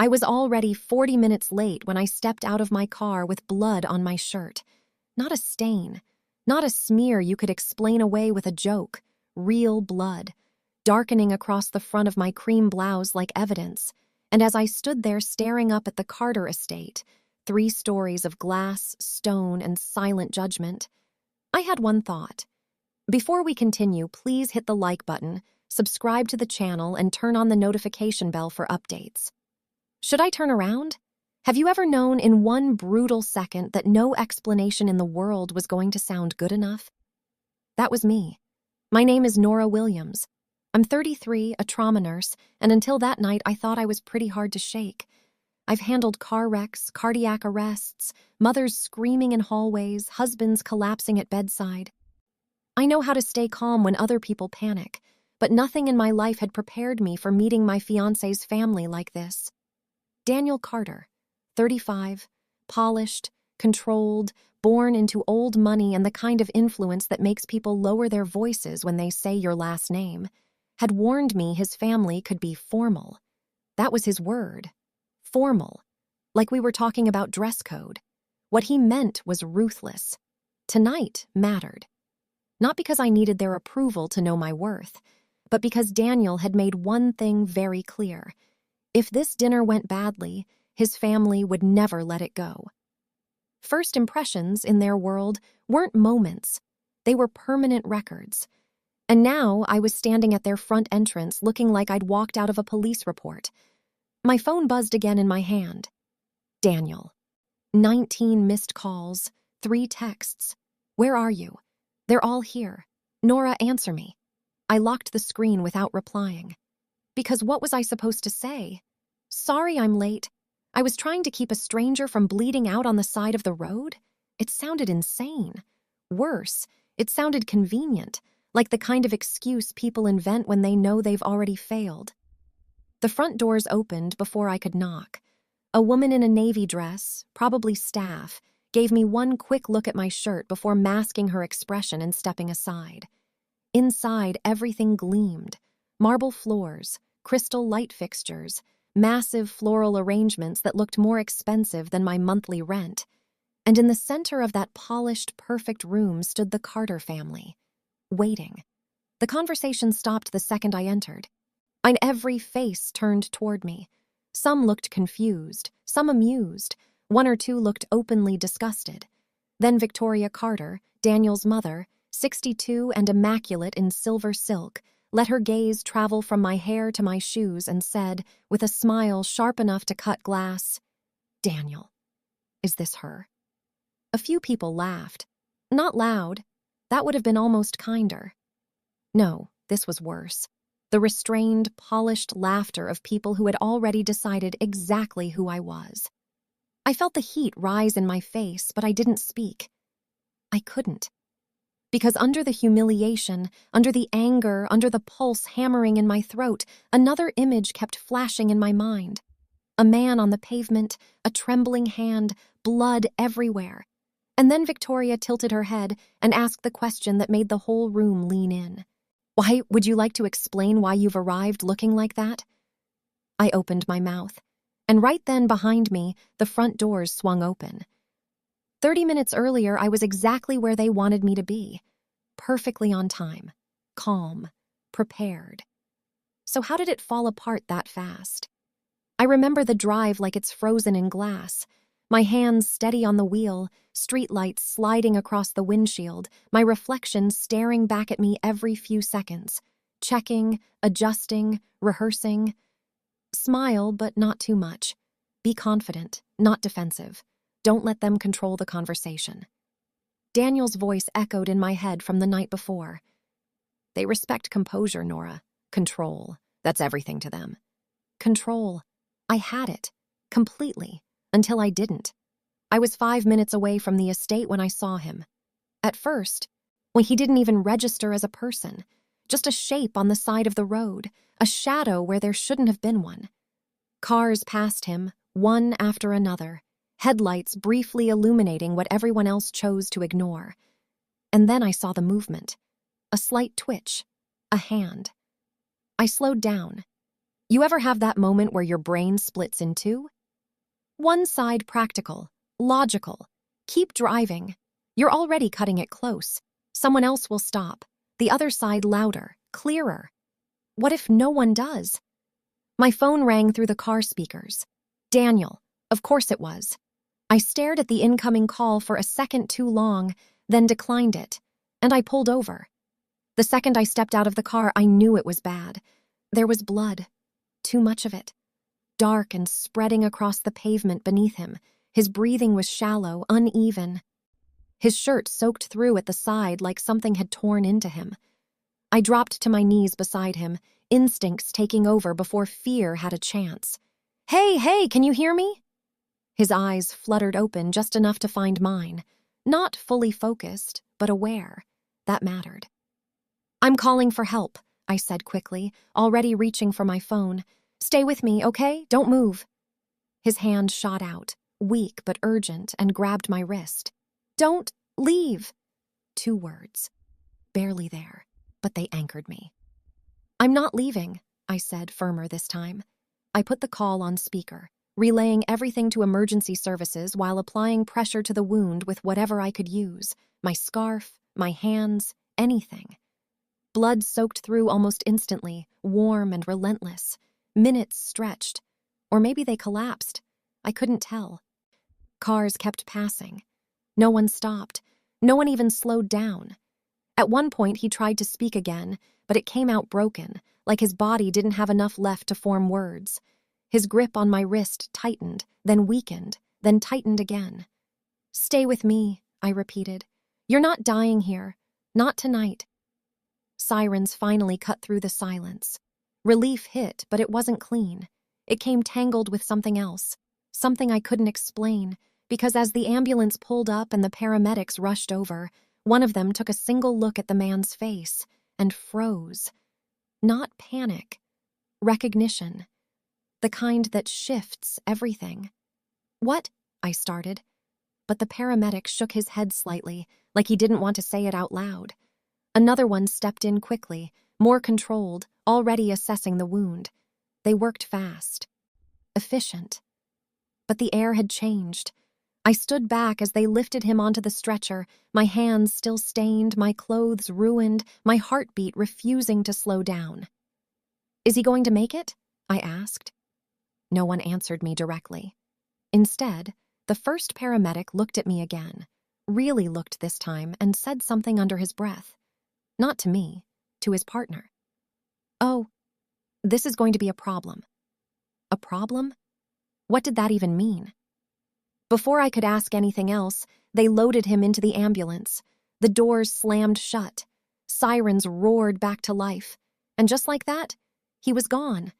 I was already 40 minutes late when I stepped out of my car with blood on my shirt. Not a stain, not a smear you could explain away with a joke. Real blood, darkening across the front of my cream blouse like evidence. And as I stood there staring up at the Carter estate, 3 stories of glass, stone, and silent judgment, I had one thought. Before we continue, please hit the like button, subscribe to the channel, and turn on the notification bell for updates. Should I turn around? Have you ever known in one brutal second that no explanation in the world was going to sound good enough? That was me. My name is Nora Williams. I'm 33, a trauma nurse, and until that night I thought I was pretty hard to shake. I've handled car wrecks, cardiac arrests, mothers screaming in hallways, husbands collapsing at bedside. I know how to stay calm when other people panic, but nothing in my life had prepared me for meeting my fiancé's family like this. Daniel Carter, 35, polished, controlled, born into old money and the kind of influence that makes people lower their voices when they say your last name, had warned me his family could be formal. That was his word. Formal. Like we were talking about dress code. What he meant was ruthless. Tonight mattered. Not because I needed their approval to know my worth, but because Daniel had made one thing very clear. If this dinner went badly, his family would never let it go. First impressions in their world weren't moments. They were permanent records. And now I was standing at their front entrance looking like I'd walked out of a police report. My phone buzzed again in my hand. Daniel. 19 missed calls, 3 texts. Where are you? They're all here. Nora, answer me. I locked the screen without replying. Because what was I supposed to say? Sorry I'm late. I was trying to keep a stranger from bleeding out on the side of the road? It sounded insane. Worse, it sounded convenient, like the kind of excuse people invent when they know they've already failed. The front doors opened before I could knock. A woman in a navy dress, probably staff, gave me one quick look at my shirt before masking her expression and stepping aside. Inside, everything gleamed. Marble floors, crystal light fixtures, massive floral arrangements that looked more expensive than my monthly rent. And in the center of that polished, perfect room stood the Carter family, waiting. The conversation stopped the second I entered. And every face turned toward me. Some looked confused, some amused. 1 or 2 looked openly disgusted. Then Victoria Carter, Daniel's mother, 62 and immaculate in silver silk, let her gaze travel from my hair to my shoes and said, with a smile sharp enough to cut glass, Daniel, is this her? A few people laughed. Not loud. That would have been almost kinder. No, this was worse. The restrained, polished laughter of people who had already decided exactly who I was. I felt the heat rise in my face, but I didn't speak. I couldn't. Because under the humiliation, under the anger, under the pulse hammering in my throat, another image kept flashing in my mind. A man on the pavement, a trembling hand, blood everywhere. And then Victoria tilted her head and asked the question that made the whole room lean in. Why, would you like to explain why you've arrived looking like that? I opened my mouth. And right then behind me, the front doors swung open. 30 minutes earlier, I was exactly where they wanted me to be. Perfectly on time. Calm. Prepared. So how did it fall apart that fast? I remember the drive like it's frozen in glass. My hands steady on the wheel, streetlights sliding across the windshield, my reflection staring back at me every few seconds. Checking, adjusting, rehearsing. Smile, but not too much. Be confident, not defensive. Don't let them control the conversation. Daniel's voice echoed in my head from the night before. They respect composure, Nora. Control. That's everything to them. Control. I had it. Completely. Until I didn't. I was 5 minutes away from the estate when I saw him. At first, when he didn't even register as a person. Just a shape on the side of the road. A shadow where there shouldn't have been one. Cars passed him, one after another. Headlights briefly illuminating what everyone else chose to ignore. And then I saw the movement. A slight twitch. A hand. I slowed down. You ever have that moment where your brain splits in two? One side practical, logical. Keep driving. You're already cutting it close. Someone else will stop. The other side louder, clearer. What if no one does? My phone rang through the car speakers. Daniel. Of course it was. I stared at the incoming call for a second too long, then declined it, and I pulled over. The second I stepped out of the car, I knew it was bad. There was blood. Too much of it. Dark and spreading across the pavement beneath him. His breathing was shallow, uneven. His shirt soaked through at the side like something had torn into him. I dropped to my knees beside him, instincts taking over before fear had a chance. Hey, can you hear me? His eyes fluttered open just enough to find mine. Not fully focused, but aware. That mattered. I'm calling for help, I said quickly, already reaching for my phone. Stay with me, okay? Don't move. His hand shot out, weak but urgent, and grabbed my wrist. Don't leave. 2 words. Barely there, but they anchored me. I'm not leaving, I said, firmer this time. I put the call on speaker, relaying everything to emergency services while applying pressure to the wound with whatever I could use. My scarf, my hands, anything. Blood soaked through almost instantly, warm and relentless. Minutes stretched. Or maybe they collapsed. I couldn't tell. Cars kept passing. No one stopped. No one even slowed down. At one point, he tried to speak again, but it came out broken, like his body didn't have enough left to form words. His grip on my wrist tightened, then weakened, then tightened again. Stay with me, I repeated. You're not dying here. Not tonight. Sirens finally cut through the silence. Relief hit, but it wasn't clean. It came tangled with something else, something I couldn't explain, because as the ambulance pulled up and the paramedics rushed over, one of them took a single look at the man's face and froze. Not panic. Recognition. The kind that shifts everything. What? I started. But the paramedic shook his head slightly, like he didn't want to say it out loud. Another one stepped in quickly, more controlled, already assessing the wound. They worked fast. Efficient. But the air had changed. I stood back as they lifted him onto the stretcher, my hands still stained, my clothes ruined, my heartbeat refusing to slow down. Is he going to make it? I asked. No one answered me directly. Instead, the first paramedic looked at me again, really looked this time, and said something under his breath. Not to me, to his partner. Oh, this is going to be a problem. A problem? What did that even mean? Before I could ask anything else, they loaded him into the ambulance. The doors slammed shut. Sirens roared back to life. And just like that, he was gone.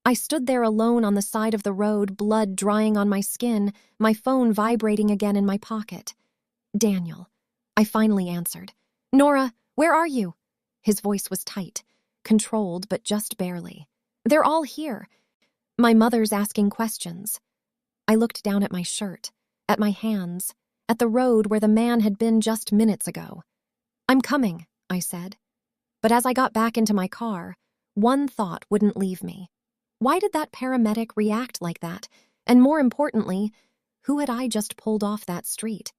I stood there alone on the side of the road, blood drying on my skin, my phone vibrating again in my pocket. Daniel. I finally answered. Nora, where are you? His voice was tight, controlled but just barely. They're all here. My mother's asking questions. I looked down at my shirt, at my hands, at the road where the man had been just minutes ago. I'm coming, I said. But as I got back into my car, one thought wouldn't leave me. Why did that paramedic react like that? And more importantly, who had I just pulled off that street?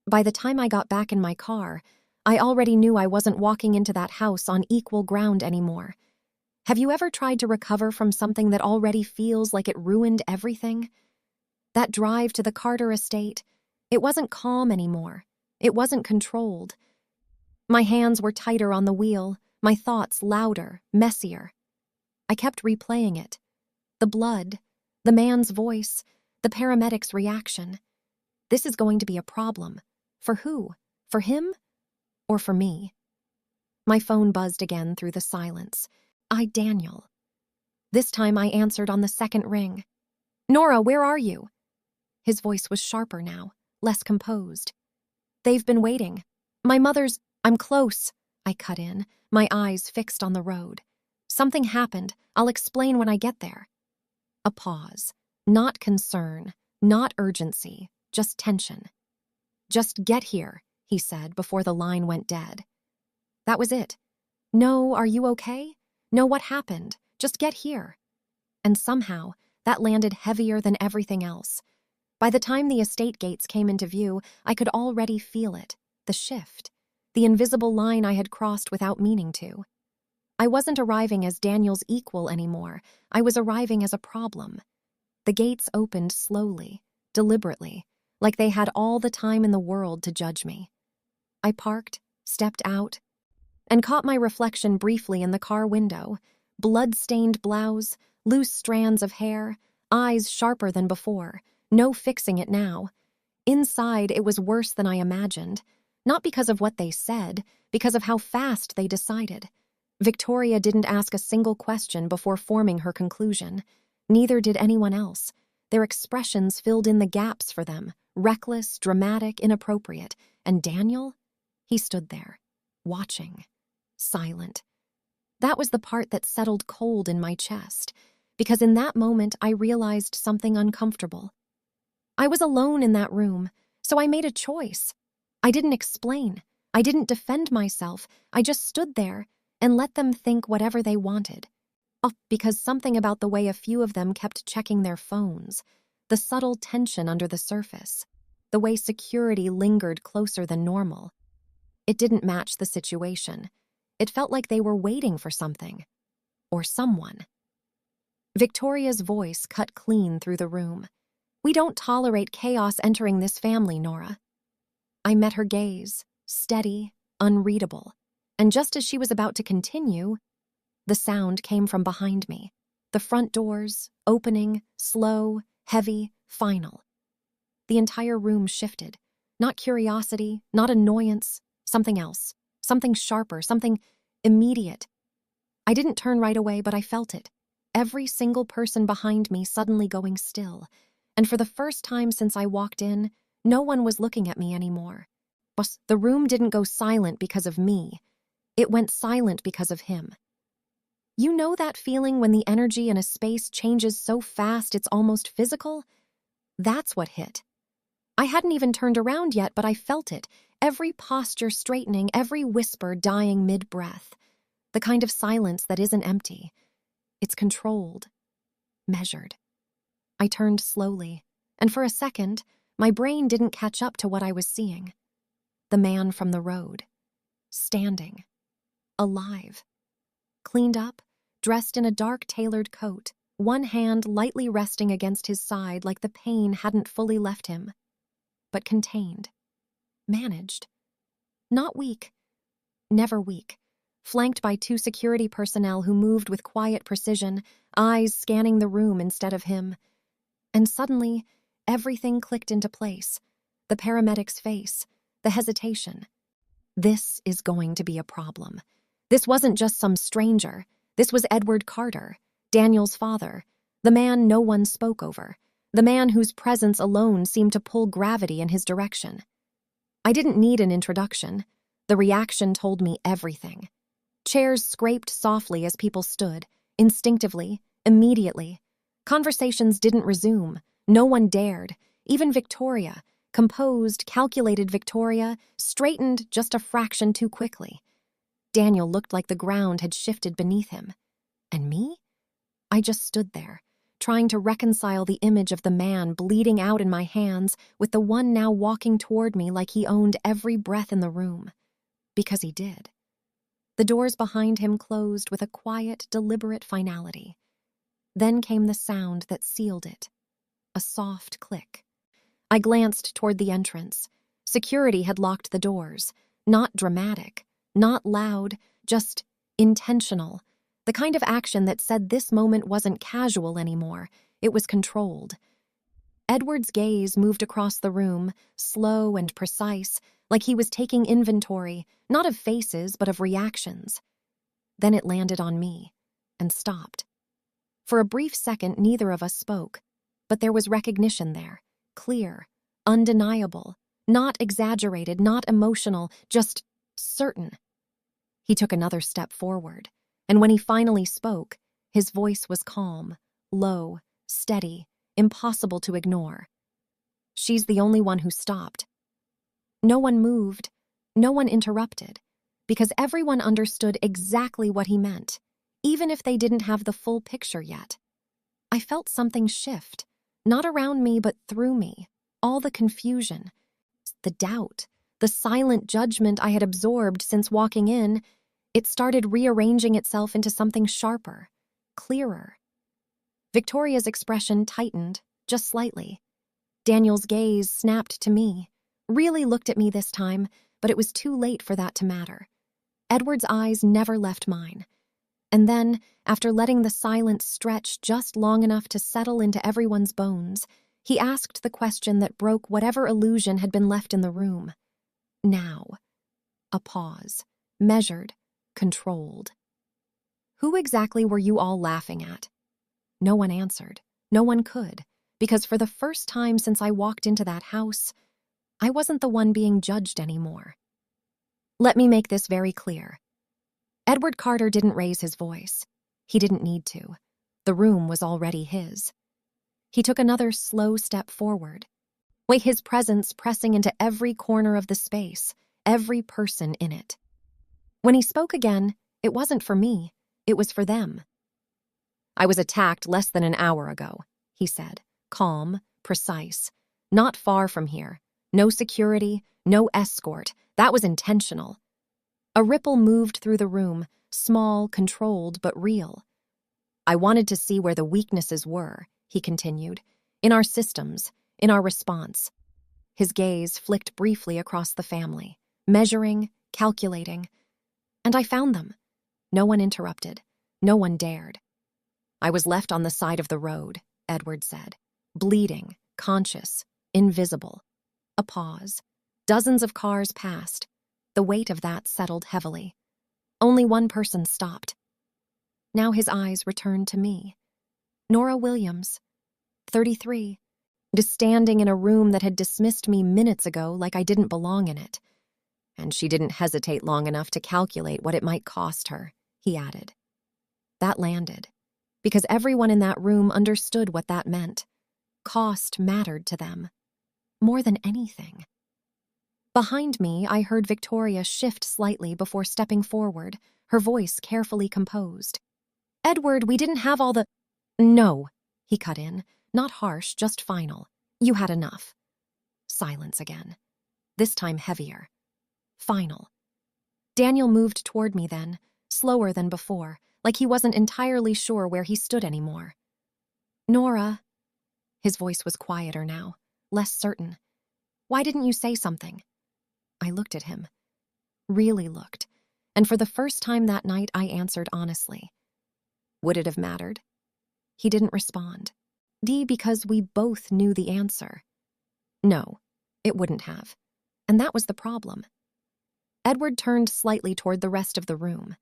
By the time I got back in my car, I already knew I wasn't walking into that house on equal ground anymore. Have you ever tried to recover from something that already feels like it ruined everything? That drive to the Carter estate, it wasn't calm anymore. It wasn't controlled. My hands were tighter on the wheel, my thoughts louder, messier. I kept replaying it. The blood, the man's voice, the paramedic's reaction. This is going to be a problem. For who? For him? Or for me? My phone buzzed again through the silence. Daniel. This time I answered on the second ring. Nora, where are you? His voice was sharper now, less composed. They've been waiting. I'm close, I cut in, my eyes fixed on the road. Something happened. I'll explain when I get there. A pause. Not concern, not urgency, just tension. Just get here, he said before the line went dead. That was it. No, are you okay? No, what happened? Just get here. And somehow, that landed heavier than everything else. By the time the estate gates came into view, I could already feel it, the shift, the invisible line I had crossed without meaning to. I wasn't arriving as Daniel's equal anymore. I was arriving as a problem. The gates opened slowly, deliberately, like they had all the time in the world to judge me. I parked, stepped out, and caught my reflection briefly in the car window. Blood-stained blouse, loose strands of hair, eyes sharper than before. No fixing it now. Inside, it was worse than I imagined. Not because of what they said, because of how fast they decided. Victoria didn't ask a single question before forming her conclusion. Neither did anyone else. Their expressions filled in the gaps for them, reckless, dramatic, inappropriate. And Daniel? He stood there, watching, silent. That was the part that settled cold in my chest, because in that moment I realized something uncomfortable. I was alone in that room, so I made a choice. I didn't explain. I didn't defend myself. I just stood there and let them think whatever they wanted. Because something about the way a few of them kept checking their phones, the subtle tension under the surface, the way security lingered closer than normal. It didn't match the situation. It felt like they were waiting for something. Or someone. Victoria's voice cut clean through the room. "We don't tolerate chaos entering this family, Nora." I met her gaze, steady, unreadable. And just as she was about to continue, the sound came from behind me. The front doors, opening, slow, heavy, final. The entire room shifted. Not curiosity, not annoyance, something else. Something sharper, something immediate. I didn't turn right away, but I felt it. Every single person behind me suddenly going still. And for the first time since I walked in, no one was looking at me anymore. But the room didn't go silent because of me. It went silent because of him. You know that feeling when the energy in a space changes so fast it's almost physical? That's what hit. I hadn't even turned around yet, but I felt it. Every posture straightening, every whisper dying mid-breath. The kind of silence that isn't empty. It's controlled, measured. I turned slowly, and for a second, my brain didn't catch up to what I was seeing. The man from the road. Standing. Alive. Cleaned up, dressed in a dark tailored coat, one hand lightly resting against his side like the pain hadn't fully left him. But contained. Managed. Not weak. Never weak. Flanked by 2 security personnel who moved with quiet precision, eyes scanning the room instead of him. And suddenly, everything clicked into place. The paramedic's face, the hesitation. This is going to be a problem. This wasn't just some stranger. This was Edward Carter, Daniel's father, the man no one spoke over, the man whose presence alone seemed to pull gravity in his direction. I didn't need an introduction. The reaction told me everything. Chairs scraped softly as people stood, instinctively, immediately. Conversations didn't resume. No one dared. Even Victoria, composed, calculated Victoria, straightened just a fraction too quickly. Daniel looked like the ground had shifted beneath him. And me? I just stood there, trying to reconcile the image of the man bleeding out in my hands with the one now walking toward me like he owned every breath in the room. Because he did. The doors behind him closed with a quiet, deliberate finality. Then came the sound that sealed it. A soft click. I glanced toward the entrance. Security had locked the doors. Not dramatic, not loud, just intentional. The kind of action that said this moment wasn't casual anymore. It was controlled. Edward's gaze moved across the room, slow and precise, like he was taking inventory, not of faces, but of reactions. Then it landed on me, and stopped. For a brief second, neither of us spoke, but there was recognition there, clear, undeniable, not exaggerated, not emotional, just certain. He took another step forward, and when he finally spoke, his voice was calm, low, steady, impossible to ignore. "She's the only one who stopped." No one moved, no one interrupted, because everyone understood exactly what he meant, even if they didn't have the full picture yet. I felt something shift, not around me but through me. All the confusion, the doubt, the silent judgment I had absorbed since walking in, it started rearranging itself into something sharper, clearer. Victoria's expression tightened, just slightly. Daniel's gaze snapped to me, really looked at me this time, but it was too late for that to matter. Edward's eyes never left mine. And then, after letting the silence stretch just long enough to settle into everyone's bones, he asked the question that broke whatever illusion had been left in the room. Now. A pause. Measured. Controlled. Who exactly were you all laughing at? No one answered. No one could, because for the first time since I walked into that house, I wasn't the one being judged anymore. Let me make this very clear. Edward Carter didn't raise his voice. He didn't need to. The room was already his. He took another slow step forward, his presence pressing into every corner of the space, every person in it. When he spoke again, it wasn't for me, it was for them. I was attacked less than an hour ago, he said, calm, precise. Not far from here. No security, no escort. That was intentional. A ripple moved through the room, small, controlled, but real. I wanted to see where the weaknesses were, he continued, in our systems, in our response. His gaze flicked briefly across the family, measuring, calculating, and I found them. No one interrupted. No one dared. I was left on the side of the road, Edward said, bleeding, conscious, invisible. A pause. Dozens of cars passed. The weight of that settled heavily. Only one person stopped. Now his eyes returned to me. Nora Williams, 33, just standing in a room that had dismissed me minutes ago like I didn't belong in it. And she didn't hesitate long enough to calculate what it might cost her, he added. That landed, because everyone in that room understood what that meant. Cost mattered to them, more than anything. Behind me, I heard Victoria shift slightly before stepping forward, her voice carefully composed. Edward, we didn't have all the— No, he cut in, not harsh, just final. You had enough. Silence again. This time heavier. Final. Daniel moved toward me then, slower than before, like he wasn't entirely sure where he stood anymore. Nora. His voice was quieter now, less certain. Why didn't you say something? I looked at him. Really looked. And for the first time that night, I answered honestly. Would it have mattered? He didn't respond. Because we both knew the answer. No, it wouldn't have. And that was the problem. Edward turned slightly toward the rest of the room.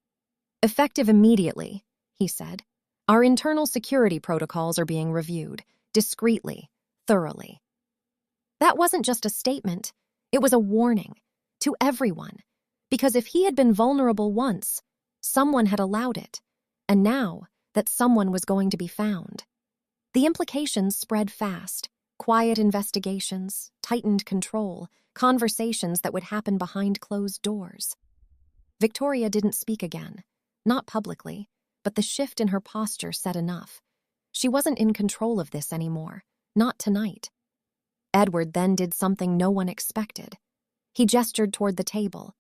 Effective immediately, he said. Our internal security protocols are being reviewed, discreetly, thoroughly. That wasn't just a statement, it was a warning, to everyone, because if he had been vulnerable once, someone had allowed it, and now that someone was going to be found. The implications spread fast, quiet investigations, tightened control, conversations that would happen behind closed doors. Victoria didn't speak again, not publicly, but the shift in her posture said enough. She wasn't in control of this anymore, not tonight. Edward then did something no one expected. He gestured toward the table.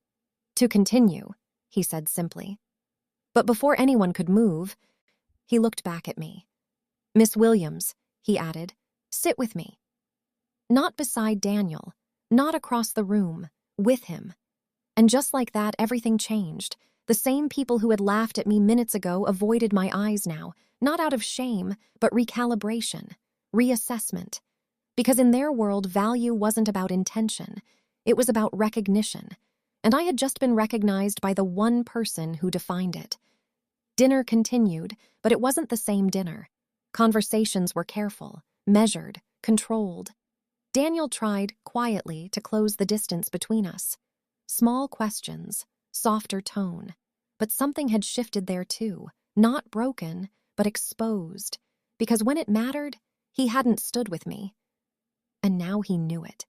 To continue, he said simply. But before anyone could move, he looked back at me. Miss Williams, he added, sit with me. Not beside Daniel, not across the room, with him. And just like that, everything changed. The same people who had laughed at me minutes ago avoided my eyes now, not out of shame, but recalibration, reassessment. Because in their world, value wasn't about intention. It was about recognition. And I had just been recognized by the one person who defined it. Dinner continued, but it wasn't the same dinner. Conversations were careful, measured, controlled. Daniel tried, quietly, to close the distance between us. Small questions, softer tone. But something had shifted there too, not broken, but exposed. Because when it mattered, he hadn't stood with me. And now he knew it.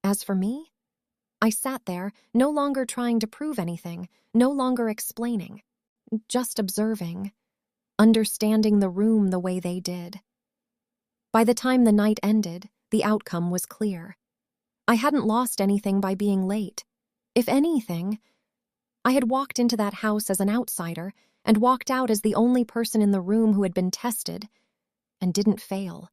As for me, I sat there, no longer trying to prove anything, no longer explaining, just observing. understanding the room the way they did. By the time the night ended, the outcome was clear. I hadn't lost anything by being late. If anything, I had walked into that house as an outsider and walked out as the only person in the room who had been tested and didn't fail.